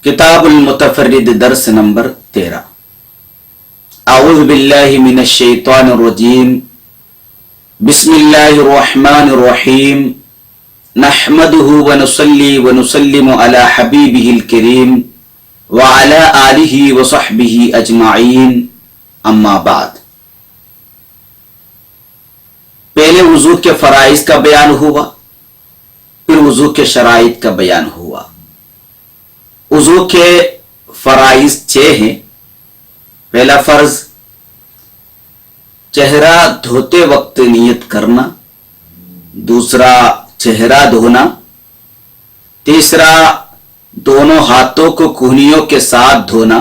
किताब मुतफर्रिद दर्स नंबर 13। अऊज़ु बिल्लाहि मिनश शैतानिर रजीम। बिस्मिल्लाहिर रहमानिर रहीम। नहमदुहु व नुसल्ली व नुसल्लिमु अला हबीबिहिल करीम व अला आलिहि व सहबिहि अजमाइन। अम्मा बाद। पहले वुजू के फराइज का बयान हुआ, फिर वुजू के शराइत का बयान हुआ। वुजू के फराइज 6 हैं। पहला फर्ज चेहरा धोते वक्त नियत करना, दूसरा चेहरा धोना, तीसरा दोनों हाथों को कूहनियों के साथ धोना,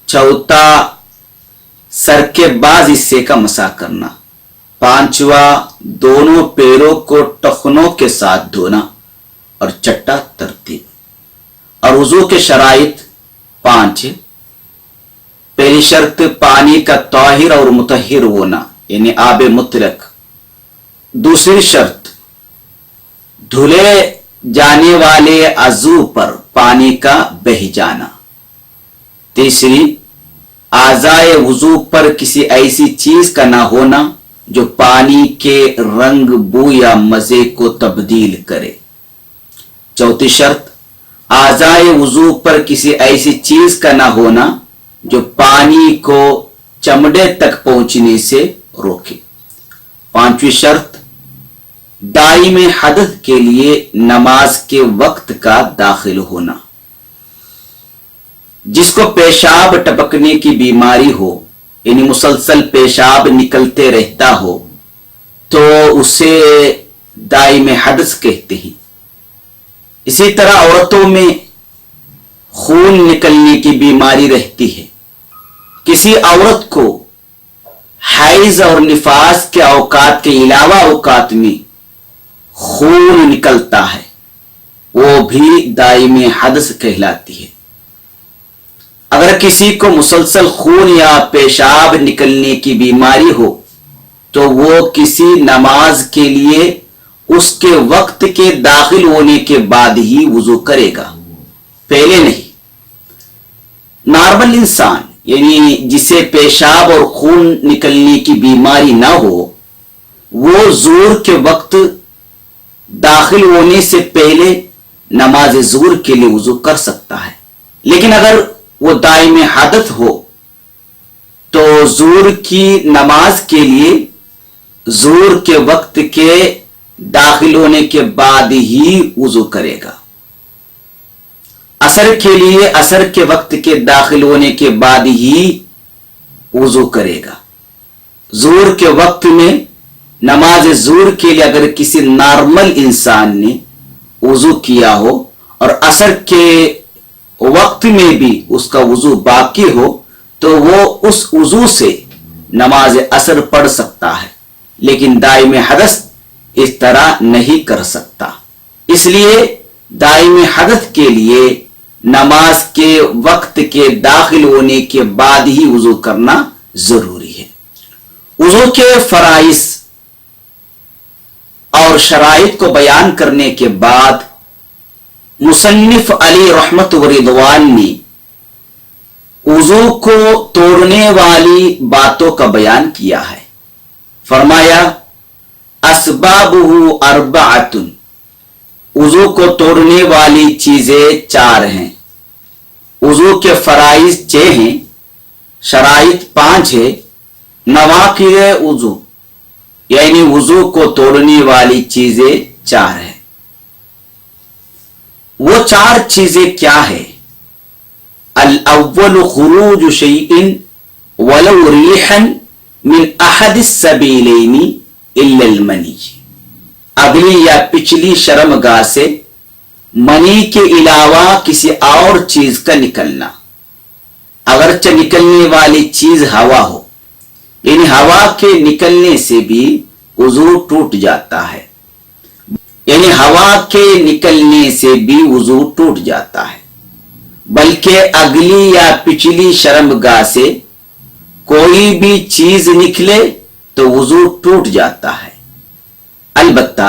चौथा सर के बाज हिस्से का मसा करना, पांचवा दोनों पैरों को टखनों के साथ धोना और छठा तरतीब। और वुजू के शराइत 5 है। पहली शर्त पानी का ताहिर और मुतहिर होना यानी आब मुतलक। दूसरी शर्त धुले जाने वाले अज़ू पर पानी का बह जाना। तीसरी आज़ाए वुजू पर किसी ऐसी चीज का ना होना जो पानी के रंग, बू या मजे को तब्दील करे। चौथी शर्त आज़ाए वुजू पर किसी ऐसी चीज का ना होना जो पानी को चमड़े तक पहुंचने से रोके। पांचवी शर्त दाइम हदथ के लिए नमाज के वक्त का दाखिल होना। जिसको पेशाब टपकने की बीमारी हो यानी मुसलसल पेशाब निकलते रहता हो तो उसे दाइम हदथ कहते हैं। इसी तरह औरतों में खून निकलने की बीमारी रहती है। किसी औरत को हैज और निफास के औकात के अलावा औकात में खून निकलता है, वो भी दाइम हदस कहलाती है। अगर किसी को मुसलसल खून या पेशाब निकलने की बीमारी हो तो वो किसी नमाज के लिए उसके वक्त के दाखिल होने के बाद ही वुजू करेगा, पहले नहीं। नॉर्मल इंसान यानी जिसे पेशाब और खून निकलने की बीमारी ना हो वो ज़ोर के वक्त दाखिल होने से पहले नमाज ज़ोर के लिए वुजू कर सकता है। लेकिन अगर वो दाइम हदथ हो तो ज़ोर की नमाज के लिए ज़ोर के वक्त के दाखिल होने के बाद ही वुजू करेगा। असर के लिए असर के वक्त के दाखिल होने के बाद ही वुजू करेगा। ज़ोर के वक्त में नमाज ज़ोर के लिए अगर किसी नॉर्मल इंसान ने वुजू किया हो और असर के वक्त में भी उसका वुजू बाकी हो तो वो उस वुजू से नमाज असर पढ़ सकता है, लेकिन दाइम हदस इस तरह नहीं कर सकता। इसलिए दाइम हदथ के लिए नमाज के वक्त के दाखिल होने के बाद ही वुजू करना जरूरी है। वुजू के फराइज और शराइत को बयान करने के बाद मुसन्निफ अली रहमत व रिदवान ने वुजू को तोड़ने वाली बातों का बयान किया है। फरमाया अस्बाबुहु अर्बअतुन, वुजू को तोड़ने वाली चीजें 4 हैं। वुजू के फराइज 6 हैं, शराइत 5 है। नवाकिर वुजू यानी वुजू को तोड़ने वाली चीजें 4 हैं। वो 4 चीजें क्या है? अल अव्वल खुरूज शैइन वलौ रीहन मिन अहदिस सबीलैनी इल्लल मनी, अगली या पिछली शर्मगाह से मनी के अलावा किसी और चीज का निकलना। अगरचे निकलने वाली चीज हवा हो, यानी हवा के निकलने से भी वुजू टूट जाता है, यानी हवा के निकलने से भी वुजू टूट जाता है। बल्कि अगली या पिछली शर्मगाह से कोई भी चीज निकले तो वुजू टूट जाता है। अलबत्ता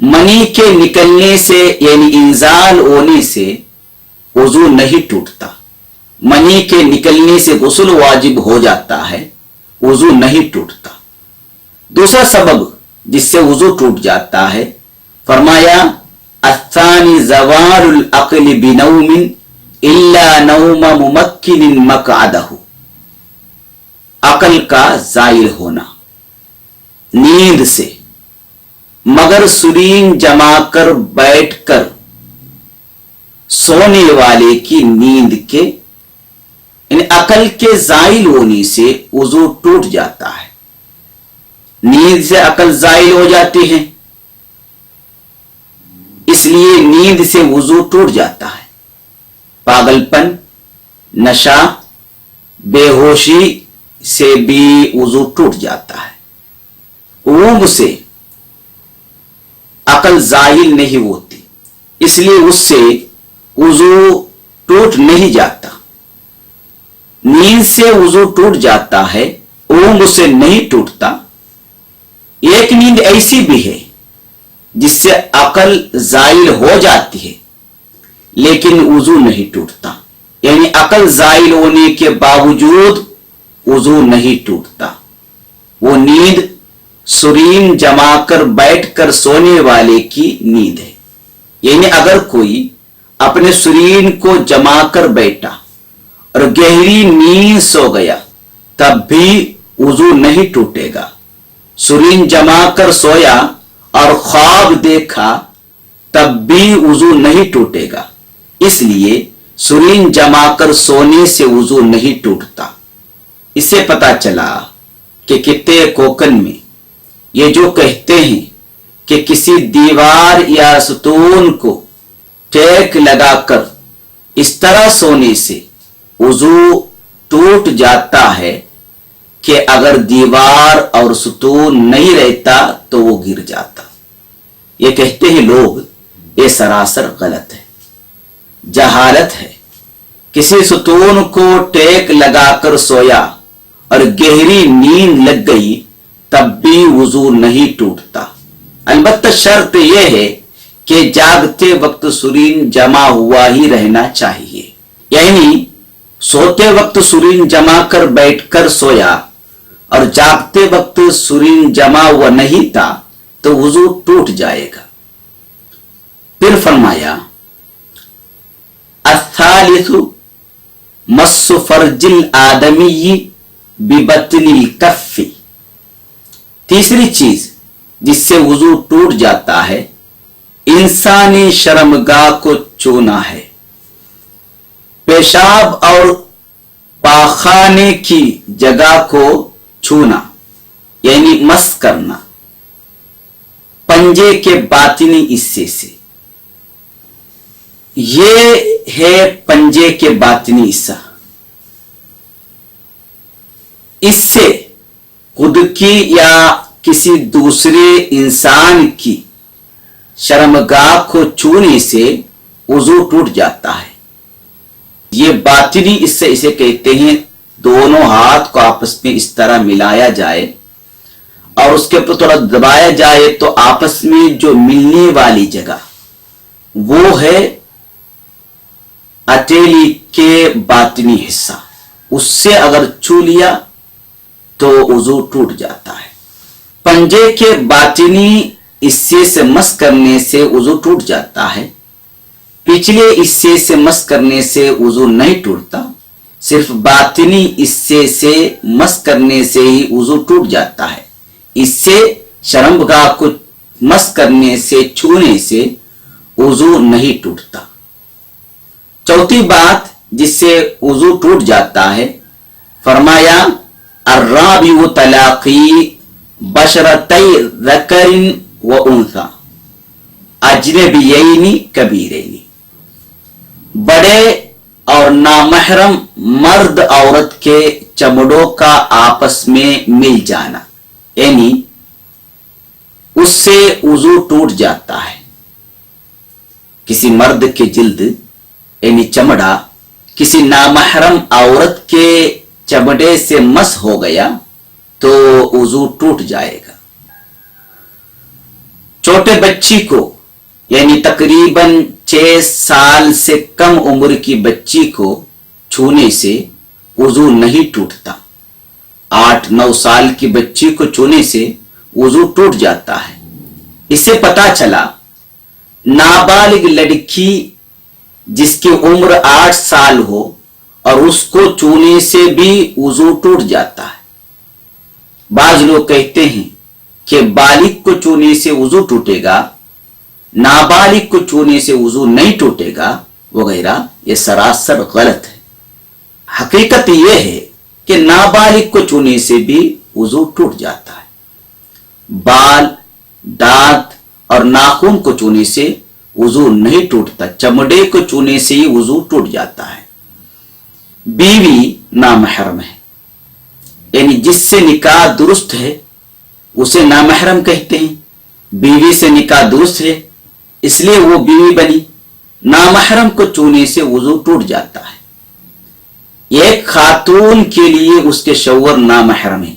मनी के निकलने से यानी इंजाल होने से वजू नहीं टूटता। मनी के निकलने से गुस्ल वाजिब हो जाता है, वजू नहीं टूटता। दूसरा सबब जिससे वजू टूट जाता है, फरमाया असानी ज़वालुल अक़्ल बिनौमिन इल्ला नौम मुमक्किनिन मक़अदहु, अकल का जाइल होना नींद से, मगर सुरीन जमाकर बैठकर सोने वाले की नींद के, इन अकल के जाइल होने से वजू टूट जाता है। नींद से अकल जाइल हो जाती है, इसलिए नींद से वजू टूट जाता है। पागलपन, नशा, बेहोशी से भी वजू टूट जाता है। ऊंघ से अकल जाहिल नहीं होती, इसलिए उससे वजू टूट नहीं जाता। नींद से वजू टूट जाता है, ऊंघ से नहीं टूटता। एक नींद ऐसी भी है जिससे अकल जाहिल हो जाती है लेकिन वजू नहीं टूटता, यानी अकल जाहिल होने के बावजूद वजू नहीं टूटता। वो नींद सुरीन जमाकर बैठकर सोने वाले की नींद है। यानी अगर कोई अपने सुरीन को जमाकर बैठा और गहरी नींद सो गया तब भी वजू नहीं टूटेगा। सुरीन जमाकर सोया और ख्वाब देखा तब भी वजू नहीं टूटेगा, इसलिए सुरीन जमाकर सोने से वजू नहीं टूटता। इससे पता चला कि कित्ते कोकन में ये जो कहते हैं कि किसी दीवार या सतून को टेक लगाकर इस तरह सोने से वजू टूट जाता है कि अगर दीवार और सतून नहीं रहता तो वो गिर जाता। ये कहते हैं लोग, ये सरासर गलत है, जहालत है। किसी सतून को टेक लगाकर सोया और गहरी नींद लग गई तब भी वजू नहीं टूटता। अलबत्ता शर्त यह है कि जागते वक्त सुरीन जमा हुआ ही रहना चाहिए, यानी सोते वक्त सुरीन जमा कर बैठकर सोया और जागते वक्त सुरीन जमा हुआ नहीं था तो वजू टूट जाएगा। फिर फरमाया अथालिथु मस्सु फर्जिल आदमी बिबतनिल कफ्फी, तीसरी चीज जिससे वजू टूट जाता है इंसानी शर्मगाह को छूना है। पेशाब और पाखाने की जगह को छूना यानी मस करना पंजे के बातिनी हिस्से से। ये है पंजे के बातिनी हिस्सा, इससे खुद की या किसी दूसरे इंसान की शर्मगाह को छूने से वजू टूट जाता है। ये बातिनी इससे इसे कहते हैं, दोनों हाथ को आपस में इस तरह मिलाया जाए और उसके ऊपर थोड़ा दबाया जाए तो आपस में जो मिलने वाली जगह वो है हथेली के बातिनी हिस्सा, उससे अगर छू लिया तो वजू टूट जाता है। पंजे के बातिनी हिस्से से मस करने से वजू टूट जाता है, पिछले हिस्से से मस करने से वजू नहीं टूटता। सिर्फ बातिनी हिस्से से मस करने से ही वजू टूट जाता है, इससे शर्मगाह को मस करने से छूने से वजू नहीं टूटता। चौथी बात जिससे वजू टूट जाता है, फरमाया अर्राबिउ तलाक़ी बशरतै ज़करिन व उन्सा अजनबियैनि कबीरैनि, बड़े और नामहरम मर्द औरत के चमड़ों का आपस में मिल जाना, यानी उससे वजू टूट जाता है। किसी मर्द के जिल्द यानी चमड़ा किसी नामहरम औरत के चमड़े से मस हो गया तो वजू टूट जाएगा। छोटे बच्ची को यानी तकरीबन 6 साल से कम उम्र की बच्ची को छूने से वजू नहीं टूटता। 8-9 साल की बच्ची को छूने से वजू टूट जाता है। इससे पता चला नाबालिग लड़की जिसकी उम्र 8 साल हो और उसको छूने से भी वजू टूट जाता है। बाज लोग कहते हैं कि बालिग को छूने से वजू टूटेगा, नाबालिग को छूने से वजू नहीं टूटेगा वगैरह, ये सरासर गलत है। हकीकत यह है कि नाबालिग को छूने से भी वजू टूट जाता है। बाल, दांत और नाखून को छूने से वजू नहीं टूटता, चमड़े को छूने से ही वजू टूट जाता है। बीवी नामहरम है, यानी जिससे निकाह दुरुस्त है उसे नामहरम कहते हैं। बीवी से निकाह दुरुस्त है इसलिए वो बीवी बनी। नामहरम को छूने से वजू टूट जाता है। एक खातून के लिए उसके शौहर नामहरम है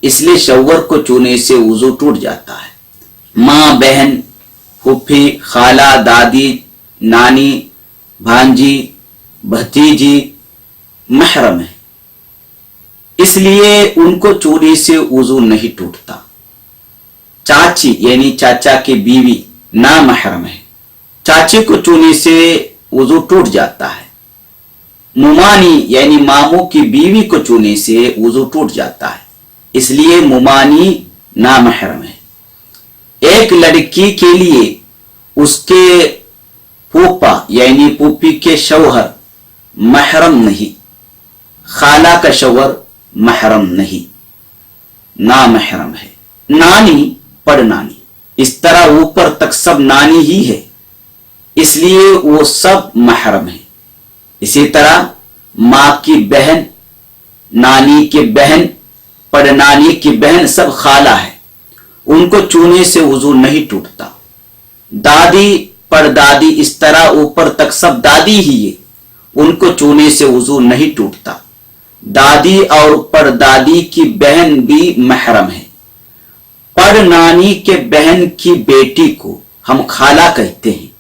इसलिए शौहर को छूने से वजू टूट जाता है। माँ, बहन, फूफी, खाला, दादी, नानी, भांजी, भतीजी महरम है इसलिए उनको छूने से वजू नहीं टूटता। चाची यानी चाचा की बीवी नामहरम है, चाची को छूने से वजू टूट जाता है। मुमानी यानी मामू की बीवी को छूने से वजू टूट जाता है इसलिए मुमानी नामहरम है। एक लड़की के लिए उसके फूफा यानी फूफी के शौहर महरम नहीं, खाला का शौहर महरम नहीं, नामहरम है। नानी, पड़नानी, इस तरह ऊपर तक सब नानी ही है इसलिए वो सब महरम है। इसी तरह माँ की बहन, नानी की बहन, पड़नानी की बहन सब खाला है, उनको छूने से वजू नहीं टूटता। दादी, परदादी, इस तरह ऊपर तक सब दादी ही है, उनको छूने से वजू नहीं टूटता। दादी और परदादी की बहन भी महरम है। पड़नानी के बहन की बेटी को हम खाला कहते हैं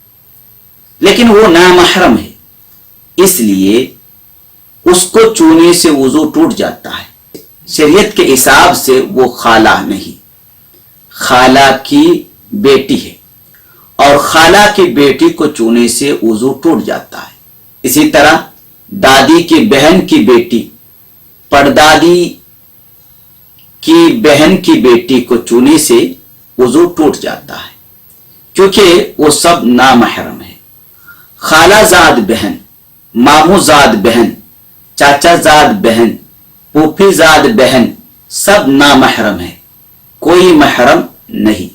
लेकिन वो नामहरम है इसलिए उसको छूने से वजू टूट जाता है। शरीयत के हिसाब से वो खाला नहीं, खाला की बेटी है और खाला की बेटी को छूने से वजू टूट जाता है। इसी तरह दादी की बहन की बेटी, परदादी की बहन की बेटी को छूने से वजू टूट जाता है क्योंकि वो सब नामहरम है। खालाजाद बहन, मामूजाद बहन, चाचाजाद बहन, फूफीजाद बहन सब नामहरम है, कोई महरम नहीं,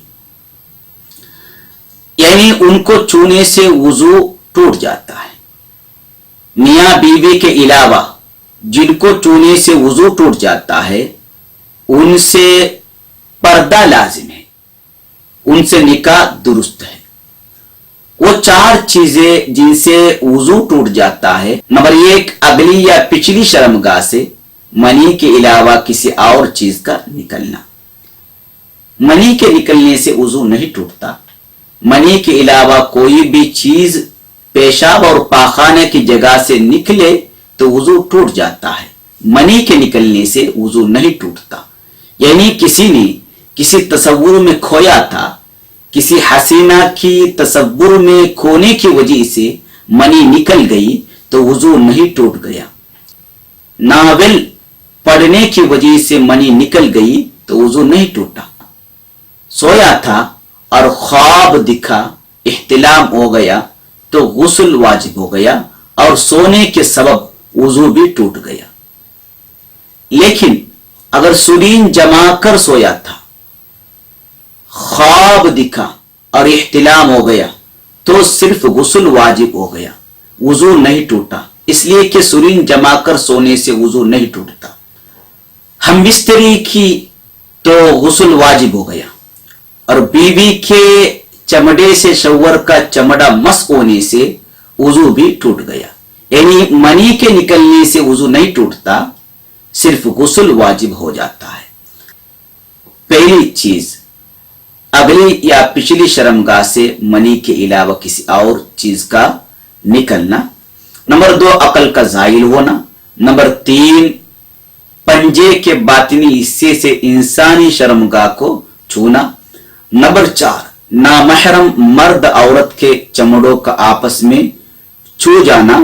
यानी उनको छूने से वजू टूट जाता है। मियां बीवी के अलावा जिनको छूने से वजू टूट जाता है उनसे पर्दा लाजिम है, उनसे निकाह दुरुस्त है। वो 4 चीजें जिनसे वजू टूट जाता है। नंबर 1, अगली या पिछली शर्मगाह से मनी के अलावा किसी और चीज का निकलना। मनी के निकलने से वजू नहीं टूटता। मनी के अलावा कोई भी चीज पेशाब और पाखाने की जगह से निकले तो वजू टूट जाता है। मनी के निकलने से वजू नहीं टूटता, यानी किसी ने किसी तसव्वुर में खोया था, किसी हसीना की तसव्वुर में खोने की वजह से मनी निकल गई तो वजू नहीं टूट गया। नावल पढ़ने की वजह से मनी निकल गई तो वजू नहीं टूटा। सोया था और ख्वाब दिखा, इह्तिलाम हो गया तो गुस्ल वाजिब हो गया और सोने के सबब वजू भी टूट गया। लेकिन अगर सुरीन जमा कर सोया था, ख्वाब दिखा और इह्तिलाम हो गया तो सिर्फ गुस्ल वाजिब हो गया, वजू नहीं टूटा, इसलिए कि सुरीन जमा कर सोने से वजू नहीं टूटता। हम बिस्तरी की तो गुस्ल वाजिब हो गया और बीवी के चमड़े से शौहर का चमड़ा मस होने से वजू भी टूट गया, यानी मनी के निकलने से वजू नहीं टूटता, सिर्फ गुस्ल वाजिब हो जाता है। पहली चीज اگلی یا پچھلی شرمگاہ سے منی کے علاوہ کسی اور چیز کا نکلنا. نمبر 2 عقل کا زائل ہونا. نمبر 3 پنجے کے باطنی حصے سے انسانی شرمگاہ کو چھونا. نمبر 4 نامحرم مرد عورت کے چمڑوں کا آپس میں چھو جانا،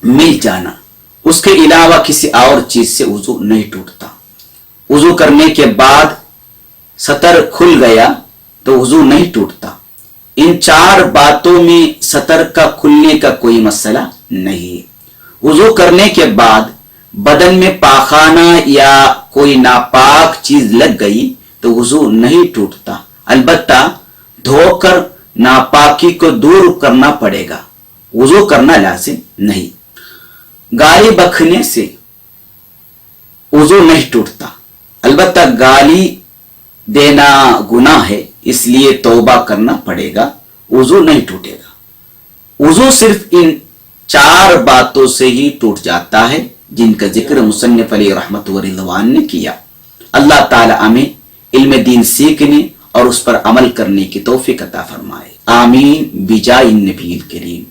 مل جانا. اس کے علاوہ کسی اور چیز سے وضو نہیں ٹوٹتا. وضو کرنے کے بعد سطر کھل گیا تو وضو نہیں ٹوٹتا. ان 4 باتوں میں سطر کا کھلنے کا کوئی مسئلہ نہیں. وضو کرنے کے بعد بدن میں پاخانہ یا کوئی ناپاک چیز لگ گئی تو وضو نہیں ٹوٹتا. البتہ دھو کر ناپاکی کو دور کرنا پڑے گا، وضو کرنا لازم نہیں. گالی بکنے سے وضو نہیں ٹوٹتا. البتہ گالی دینا گناہ ہے، اس لیے توبہ کرنا پڑے گا، وضو نہیں ٹوٹے گا. وضو صرف ان 4 باتوں سے ہی ٹوٹ جاتا ہے جن کا ذکر مصنف علیہ رحمت و رضوان نے کیا. اللہ تعالی ہمیں علم دین سیکھنے اور اس پر عمل کرنے کی توفیق عطا فرمائے. آمین بجاہ النبی الکریم.